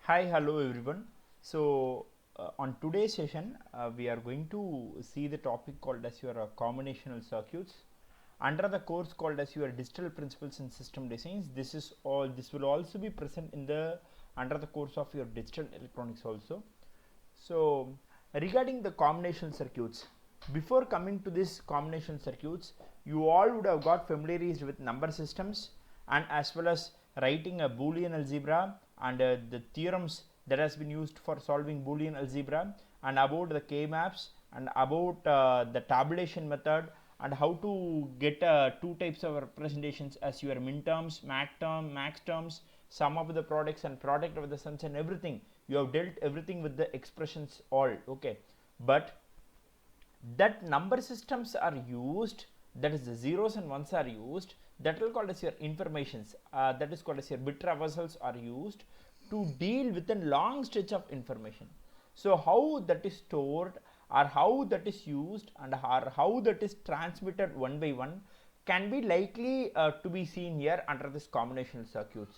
Hi, hello everyone. On today's session, we are going to see the topic called as your combinational circuits under the course called as your digital principles in system designs. This will also be present in the under the course of your digital electronics also. So, regarding the combinational circuits, before coming to this combinational circuits, you all would have got familiarized with number systems and as well as writing a Boolean algebra and the theorems that has been used for solving Boolean algebra, and about the K-maps and about the tabulation method and how to get two types of representations as your min terms, max terms, sum of the products and product of the sums and everything. You have dealt everything with the expressions all, okay. But that number systems are used, that is the zeros and ones are used, that will called as your informations, that is called as your bit traversals are used to deal with a long stretch of information. So how that is stored or how that is used and how that is transmitted one by one can be likely to be seen here under this combinational circuits.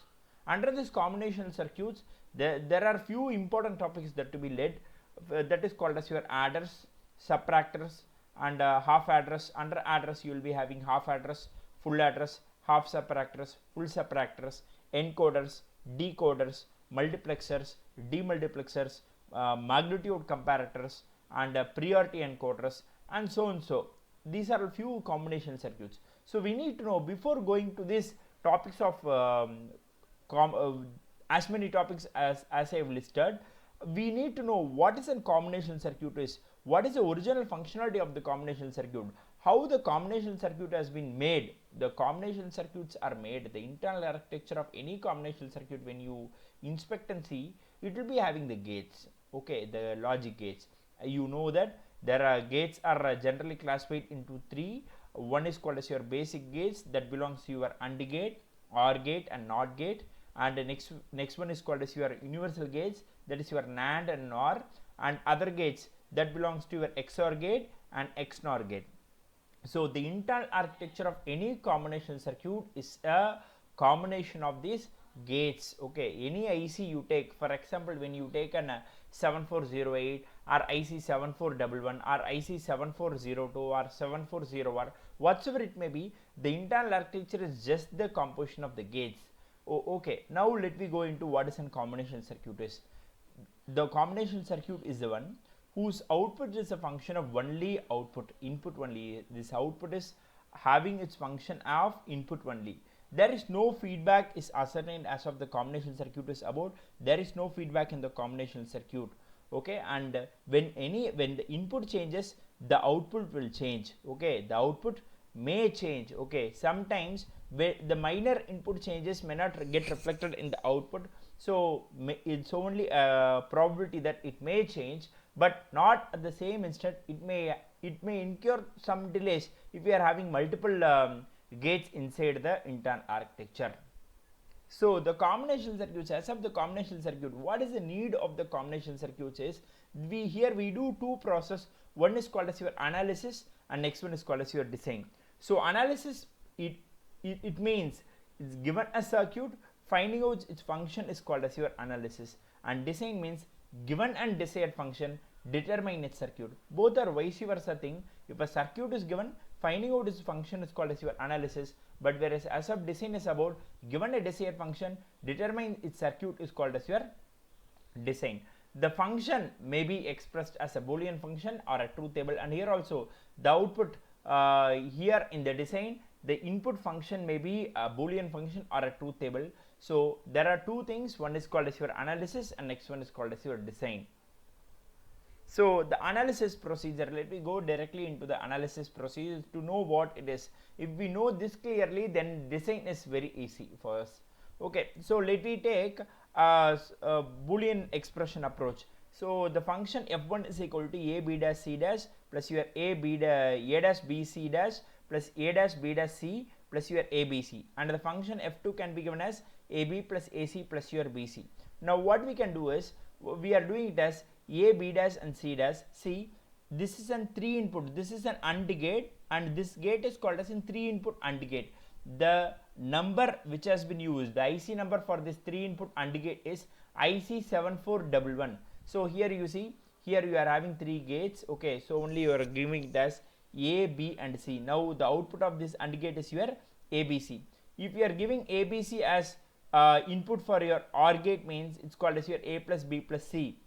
Under this combinational circuits, there are few important topics that to be led, that is called as your adders, subtractors and half address. Under address you will be having half address, full address, half subtractors, full subtractors, encoders, decoders, multiplexers, demultiplexers, magnitude comparators and priority encoders and so on. So these are a few combination circuits. So we need to know, before going to these topics of as many topics as I have listed, we need to know what is a combinational circuit is, what is the original functionality of the combinational circuit, how the combinational circuit has been made. The combinational circuits are made, the internal architecture of any combinational circuit, when you inspect and see, it will be having the gates, okay, the logic gates. You know that there are gates are generally classified into three. One is called as your basic gates, that belongs to your AND gate, OR gate and NOT gate, and the next one is called as your universal gates, that is your NAND and NOR, and other gates that belongs to your XOR gate and XNOR gate. So the internal architecture of any combinational circuit is a combination of these gates, okay. Any IC you take, for example, when you take an 7408 or IC 7411 or IC 7402 or 740 or whatsoever it may be, the internal architecture is just the composition of the gates. Okay, now let me go into what is a combinational circuit is. The combinational circuit is the one whose output is a function of only output, input only. This output is having its function of input only. There is no feedback is ascertained as of the combinational circuit is about. There is no feedback in the combinational circuit, okay. And when the input changes, the output will change, okay. The output may change, okay. Sometimes the minor input changes may not get reflected in the output, so it's only a probability that it may change, but not at the same instant. It may incur some delays if we are having multiple gates inside the internal architecture. So the combinational circuits, as of the combinational circuit, what is the need of the combinational circuits is, we do two process. One is called as your analysis and next one is called as your design. So analysis, it means it's given a circuit, finding out its function is called as your analysis, and design means given and desired function, determine its circuit. Both are vice versa thing. If a circuit is given, finding out its function is called as your analysis, but whereas as of design is about given a desired function, determine its circuit is called as your design. The function may be expressed as a Boolean function or a truth table, and here also the output here in the design, the input function may be a Boolean function or a truth table. So there are two things, one is called as your analysis and next one is called as your design. So the analysis procedure, let me go directly into the analysis procedure to know what it is. If we know this clearly, then design is very easy for us, okay. So let me take a Boolean expression approach. So the function f1 is equal to a b dash c dash plus your a dash b c dash plus a dash b dash c plus your abc, and the function f2 can be given as ab plus ac plus your bc. Now what we can do is, we are doing it as a, b dash and c dash. See, this is an 3 input, this is an AND gate, and this gate is called as in 3 input AND gate. The number which has been used, the IC number for this 3 input AND gate is IC7411. so here you see, here you are having 3 gates, okay, so only you are giving it as A, B and C. Now the output of this AND gate is your ABC. If you are giving ABC as input for your OR gate, means it's called as your A plus B plus C.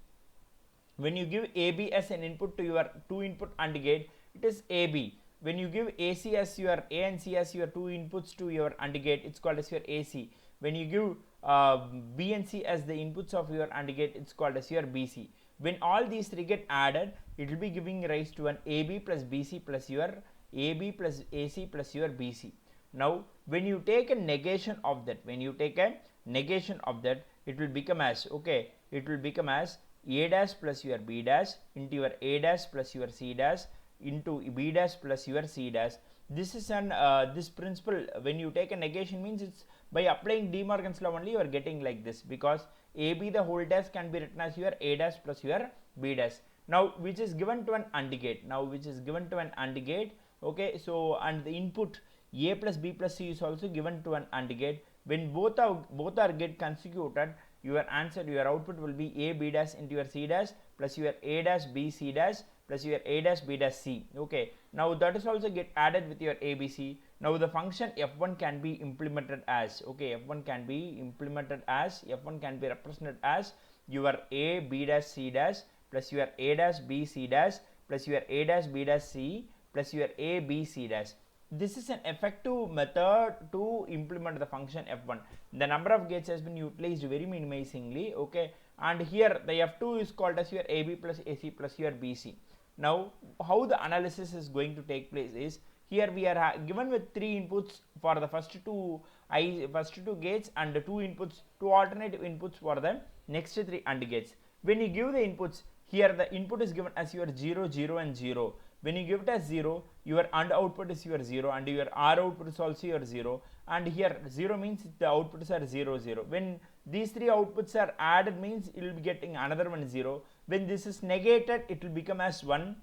When you give AB as an input to your 2 input AND gate, it is AB. When you give AC as your A and C as your 2 inputs to your AND gate, it's called as your AC. When you give B and C as the inputs of your AND gate, it's called as your BC. When all these 3 get added, it will be giving rise to an AB plus BC plus your AB plus AC plus your BC. Now when you take a negation of that, it will become as, okay, it will become as A dash plus your B dash into your A dash plus your C dash into B dash plus your C dash. This is an this principle, when you take a negation, means it's by applying De Morgan's law only you are getting like this, because AB the whole dash can be written as your A dash plus your B dash. Now which is given to an AND gate, okay, so and the input A plus B plus C is also given to an AND gate. When both are get consecuted, your answer, your output will be A B dash into your C dash plus your A dash B C dash plus your A dash B dash C. Okay, now that is also get added with your ABC. Now the function f1 can be implemented as, okay, f1 can be represented as your A B dash C dash plus your A dash B C dash plus your A dash B dash C plus your A B C dash. This is an effective method to implement the function f1. The number of gates has been utilized very minimizingly, okay, and here the f2 is called as your AB plus AC plus your BC. Now how the analysis is going to take place is, here we are given with 3 inputs for the first two gates and 2 alternative inputs for the next 3 AND gates. When you give the inputs, here the input is given as your 0 0 and 0. When you give it as 0, your AND output is your 0 and your OR output is also your 0, and here 0 means the outputs are 0 0. When these 3 outputs are added, means it will be getting another one 0. When this is negated, it will become as 1,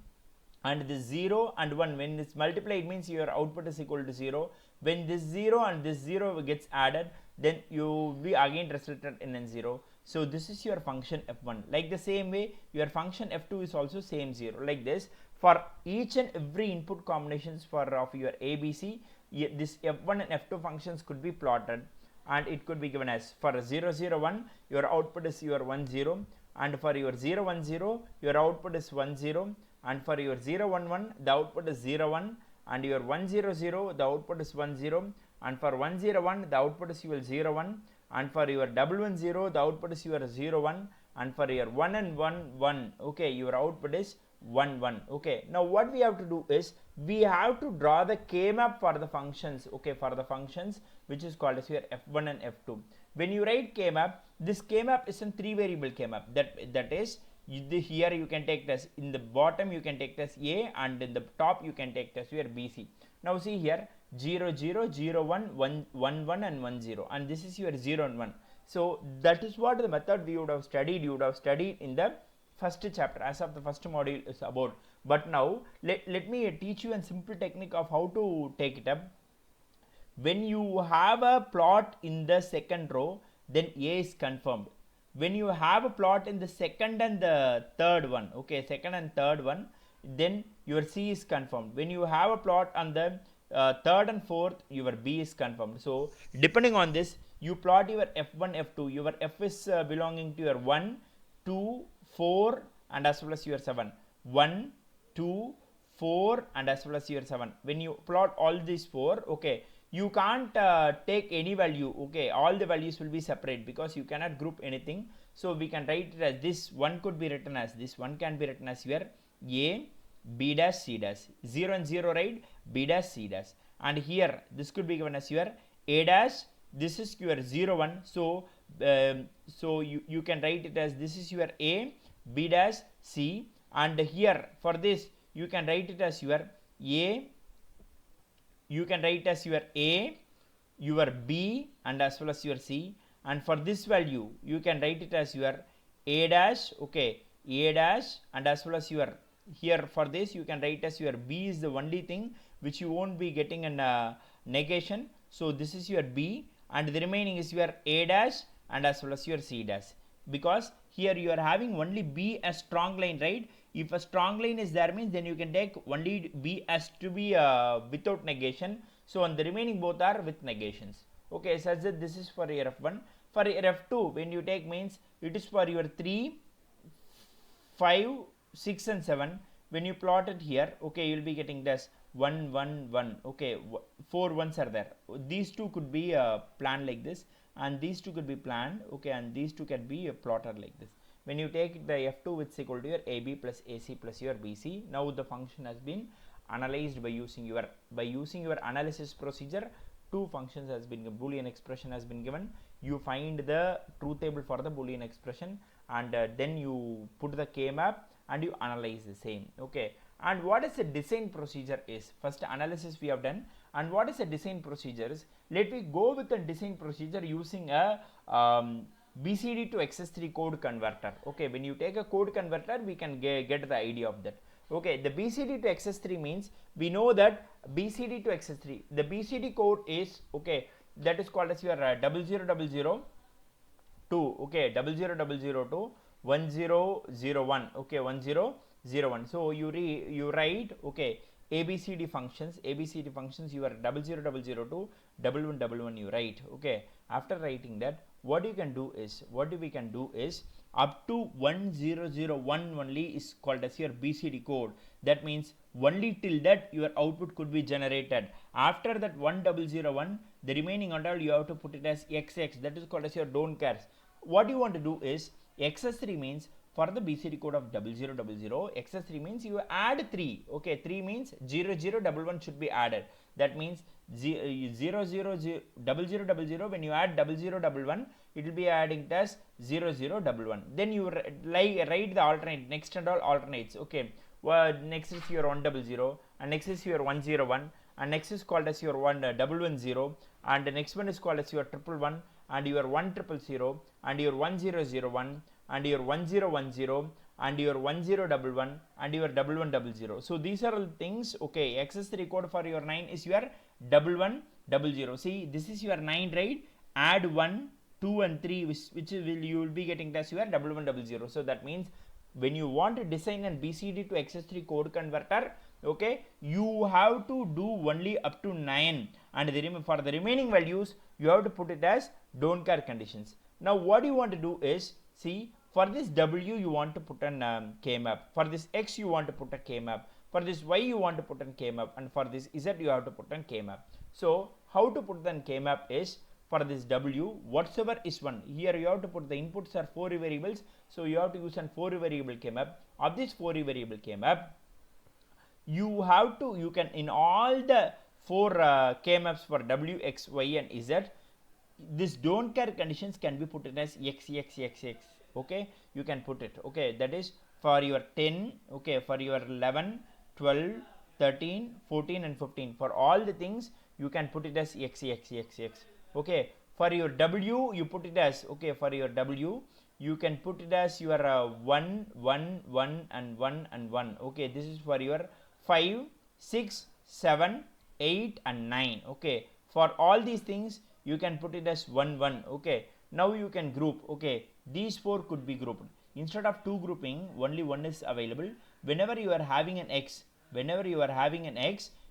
and this 0 and 1, when it's multiplied, means your output is equal to 0. When this 0 and this 0 gets added, then you will be again resulted in a 0. So this is your function f1. Like the same way, your function f2 is also same 0. Like this, for each and every input combinations for of your ABC, this f1 and f2 functions could be plotted, and it could be given as, for 0 0 1 your output is your 1 0, and for your 0 1 0 your output is 1 0, and for your 0 1 1 the output is 0 1, and your 1 0 0 the output is 1 0, and for 1 0 1 the output is your 0 1, and for your 1 1 0 the output is your 0 1, and for your 1 and 1 1, okay, your output is 1 1. Okay, now what we have to do is, we have to draw the k-map for the functions, okay, for the functions which is called as your f1 and f2. When you write k-map, this k-map is a 3 variable k-map, that is, here you can take this, in the bottom you can take this A, and in the top you can take this your BC. Now see here, 0 0 0 1 1 1 1 and 1 0, and this is your 0 and 1. So that is what the method we would have studied, in the first chapter, as of the first module is about. But now let me teach you a simple technique of how to take it up. When you have a plot in the second row, then A is confirmed. When you have a plot in the second and the third one, okay, then your C is confirmed. When you have a plot on the third and fourth, your B is confirmed. So depending on this, you plot your f1 f2. Your f is belonging to your 1 2 4 and as well as your 7. 1 2 4 and as well as your 7. When you plot all these 4, okay, you can't take any value, okay, all the values will be separate, because you cannot group anything. So we can write it as this. One could be written as this, one can be written as your A B dash C dash, 0 and 0, right, B dash C dash, and here this could be given as your A dash, this is your 0 1. So so you can write it as, this is your A B dash C, and here for this you can write it as your A, you can write as your A, your B and as well as your C, and for this value you can write it as your A dash, okay, A dash, and as well as your, here for this you can write as your B is the only thing which you won't be getting a negation. So this is your B, and the remaining is your A dash and as well as your C dash, because here you are having only B as strong line, right? If a strong line is there means then you can take only B as to be without negation. So on the remaining both are with negations. Okay, such that this is for your F1. For your F2, when you take means it is for your 3, 5, 6 and 7. When you plot it here, okay, you will be getting this 1 1 1. Okay, 4 ones are there. These two could be planned like this, and these two could be planned, okay, and these two can be plotted like this. When you take the F2, which is equal to your AB plus AC plus your BC, now the function has been analyzed by using your analysis procedure. Two functions has been, Boolean expression has been given. You find the truth table for the Boolean expression, and then you put the K-map and you analyze the same. Okay, and what is the design procedure is, first analysis we have done, and what is the design procedures? Let me go with the design procedure using a BCD to XS3 code converter. Okay, when you take a code converter, we can get the idea of that. Okay, the BCD to XS3 means we know that BCD to XS3, the BCD code is, okay, that is called as your 0000 2, okay, 0000 1001, okay, 1001. So you write, okay, ABCD functions, you are 00002 1111 you write. Okay, after writing that, what we can do is up to 1001 only is called as your BCD code. That means only till that your output could be generated. After that 1001, the remaining and all you have to put it as XX, that is called as your don't cares. What you want to do is XS3 means for the BCD code of 0000, XS3 means you add 3. Okay, 3 means 0011 should be added. That means 0000 when you add 0011, it will be adding as 0011. Then you write the alternate, next and all alternates. Okay, well, next is your 100 and next is your 101 and next is called as your 110 and the next one is called as your 111 and your 1000 and your 1001 and your 1010 and your 1011 and your 1100. So these are all things. Okay, XS3 code for your 9 is your 1100. See, this is your 9, right? Add 1, 2 and 3, which you will be getting as your 1100. So that means when you want to design an BCD to XS3 code converter, okay, you have to do only up to 9 and for the remaining values you have to put it as don't care conditions. Now what you want to do is, see, for this W you want to put an K-map, for this X you want to put a K-map, for this Y you want to put an K-map, and for this Z you have to put an K-map. So how to put the K-map is, for this W, whatsoever is 1, here you have to put the inputs are 4 variables, so you have to use an 4 variable K-map. Of this 4 variable K-map, you can in all the 4 K-maps for W, X, Y and Z, this don't care conditions can be put in as X, X, X, X. Okay, you can put it. Okay, that is for your 10, okay, for your 11, 12, 13, 14 and 15. For all the things you can put it as X, X, X, X. Okay, for your W you put it as, okay, for your W you can put it as your 1, 1, 1 and 1 and 1. Okay, this is for your 5, 6, 7, 8 and 9. Okay, for all these things you can put it as 1, 1. Okay, now you can group. Okay, these 4 could be grouped. Instead of 2 grouping, only 1 is available. Whenever you are having an X,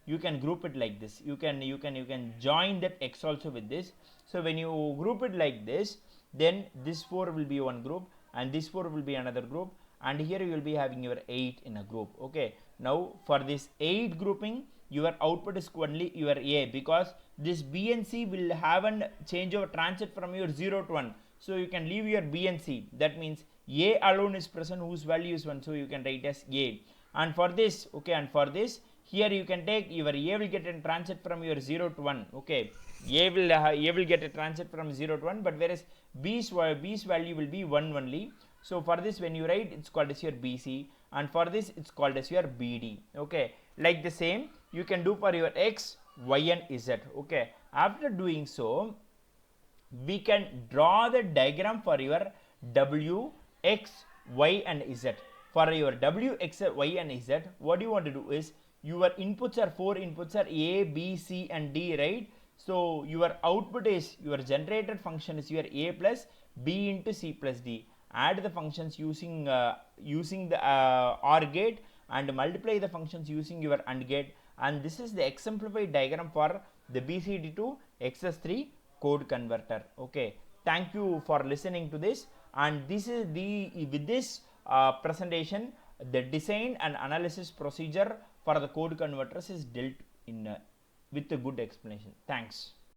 you can group it like this. You can join that X also with this. So when you group it like this, then this 4 will be one group and this 4 will be another group, and here you will be having your 8 in a group. Okay, now for this 8 grouping, your output is only your A, because this B and C will have a changeover transit from your 0 to 1. So you can leave your B and C. That means A alone is present whose value is 1. So you can write as A. And for this, okay, and for this, here you can take your A will get a transit from your 0 to 1. Okay, A will get a transit from 0 to 1, but whereas B's value will be 1 only. So for this, when you write, it's called as your BC, and for this it's called as your BD. Okay, like the same you can do for your X, Y and Z. Okay, after doing so, we can draw the diagram for your W, X, Y and Z. For your W, X, Y and Z, what you want to do is, your inputs are 4 inputs are A, B, C and D, right? So your output is, your generated function is your a plus b into c plus d. Add the functions using the OR gate and multiply the functions using your AND gate, and this is the exemplified diagram for the BCD to XS3 code converter. Okay, thank you for listening to this, and this is the, with this presentation, the design and analysis procedure for the code converters is dealt in with a good explanation. Thanks.